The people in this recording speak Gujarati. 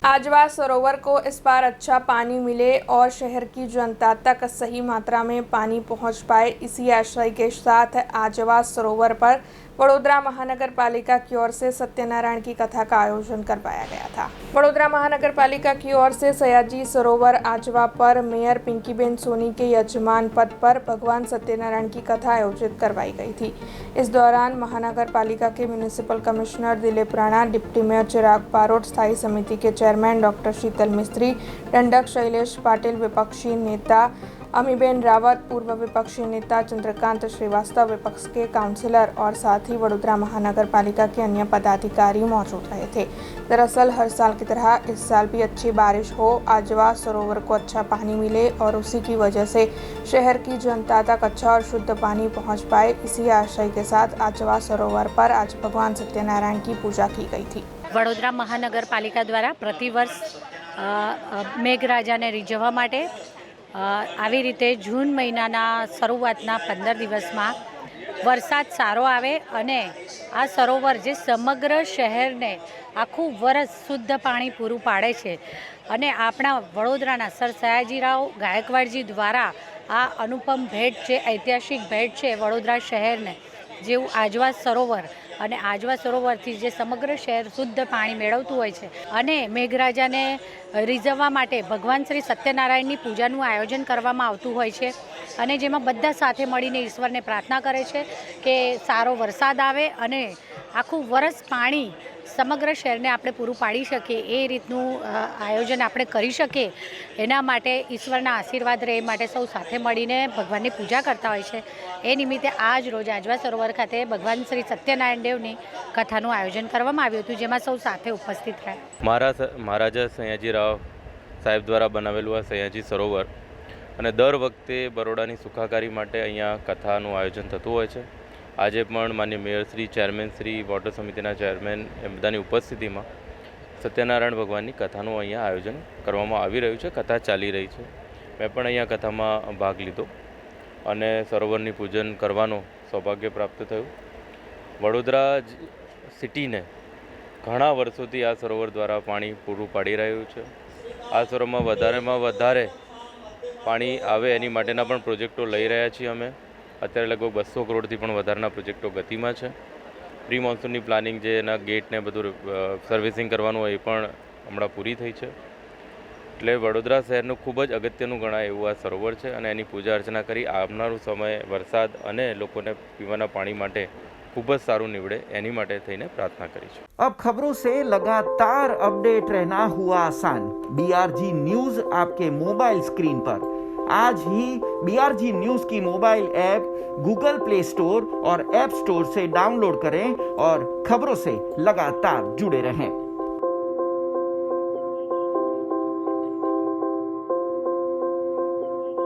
आजवा सरोवर को इस बार अच्छा पानी मिले और शहर की जनता तक सही मात्रा में पानी पहुंच पाए, इसी आशय के साथ आजवा सरोवर पर वडोदरा महानगर पालिका की ओर से सत्यनारायण की कथा का आयोजन करवाया गया था। वडोदरा महानगर पालिका की ओर से सयाजी सरोवर आजवा पर मेयर पिंकीबेन सोनी के यजमान पद पर भगवान सत्यनारायण की कथा आयोजित करवाई गई थी। इस दौरान महानगर पालिका के municipal commissioner Dilip Rana, deputy mayor Chirag Barot, स्थायी समिति के चेयरमैन डॉक्टर शीतल मिस्त्री, दंडक शैलेश पाटिल, विपक्षी नेता अमीबेन रावत, पूर्व विपक्षी नेता चंद्रकांत श्रीवास्तव, विपक्ष के काउंसिलर और साथ ही वडोदरा महानगर पालिका के अन्य पदाधिकारी मौजूद रहे थे। दरअसल हर साल की तरह इस साल भी अच्छी बारिश हो, आजवा सरोवर को अच्छा पानी मिले और उसी की वजह से शहर की जनता तक अच्छा और शुद्ध पानी पहुंच पाए, इसी आशय के साथ आजवा सरोवर पर आज भगवान सत्यनारायण की पूजा की गई थी। वडोदरा महानगर पालिका द्वारा प्रतिवर्ष મેઘરાજાને રીઝવવા માટે આવી રીતે જૂન મહિનાના શરૂઆતના 15 દિવસમાં વરસાદ સારો આવે અને આ સરોવર જે સમગ્ર શહેરને આખું વરસ શુદ્ધ પાણી પૂરું પાડે છે અને આપણા વડોદરાના સર સયાજીરાવ ગાયકવાડજી દ્વારા આ અનુપમ ભેટ છે, ઐતિહાસિક ભેટ છે વડોદરા શહેરને, જેવું આજવા સરોવર અને આજવા સરોવરથી જે સમગ્ર શહેર શુદ્ધ પાણી મેળવતું હોય છે અને મેઘરાજાને રીઝવવા માટે ભગવાન શ્રી સત્યનારાયણની પૂજાનું આયોજન કરવામાં આવતું હોય છે અને જેમાં બધા સાથે મળીને ઈશ્વરને પ્રાર્થના કરે છે કે સારો વરસાદ આવે અને આખું વરસ પાણી સમગ્ર શહેરને આપણે પૂરું પાડી શકીએ એ રીતનું આયોજન આપણે કરી શકીએ, એના માટે ઈશ્વરના આશીર્વાદ રહે માટે સૌ સાથે મળીને ભગવાનની પૂજા કરતા હોય છે। એ નિમિત્તે આજ રોજ આજવા સરોવર ખાતે ભગવાન શ્રી સત્યનારાયણ દેવની કથાનું આયોજન કરવામાં આવ્યું હતું, જેમાં સૌ સાથે ઉપસ્થિત રહ્યા। મહારાજા સયાજીરાવ સાહેબ દ્વારા બનાવેલું આ સયાજી સરોવર અને દર વખતે બરોડાની સુખાકારી માટે અહીંયા કથાનું આયોજન થતું હોય છે। આજે પણ માન્ય મેયરશ્રી, ચેરમેનશ્રી, વોટર સમિતિના ચેરમેન એ બધાની ઉપસ્થિતિમાં સત્યનારાયણ ભગવાનની કથાનું અહીંયા આયોજન કરવામાં આવી રહ્યું છે, કથા ચાલી રહી છે। મેં પણ અહીંયા કથામાં ભાગ લીધો અને સરોવરની પૂજન કરવાનો સૌભાગ્ય પ્રાપ્ત થયું। વડોદરા સિટીને ઘણા વર્ષોથી આ સરોવર દ્વારા પાણી પૂરું પાડી રહ્યું છે। આ સરોવરમાં વધારેમાં વધારે પાણી આવે એની માટેના પણ પ્રોજેક્ટો લઈ રહ્યા છીએ અમે। અત્યારે લગભગ 200 કરોડથી પણ વધારાના પ્રોજેક્ટો ગતિમાં છે। પ્રી મોન્સૂનની પ્લાનિંગ જે એના ગેટને બધું સર્વિસિંગ કરવાનું હોય એ પણ હમણાં પૂરી થઈ છે। એટલે વડોદરા શહેરનું ખૂબ જ અગત્યનું ગણાય એવું આ સરોવર છે અને એની પૂજા અર્ચના કરી આવનારું સમય વરસાદ અને લોકોને પીવાના પાણી માટે खूब सारू निवड़े एनी माटे थईने प्रार्थना करी छे। अब खबरों से लगातार अपडेट रहना हुआ आसान। BRG न्यूज आपके मोबाइल स्क्रीन पर आज ही BRG न्यूज की mobile app Google play store और ऐप स्टोर से डाउनलोड करें और खबरों से लगातार जुड़े रहें।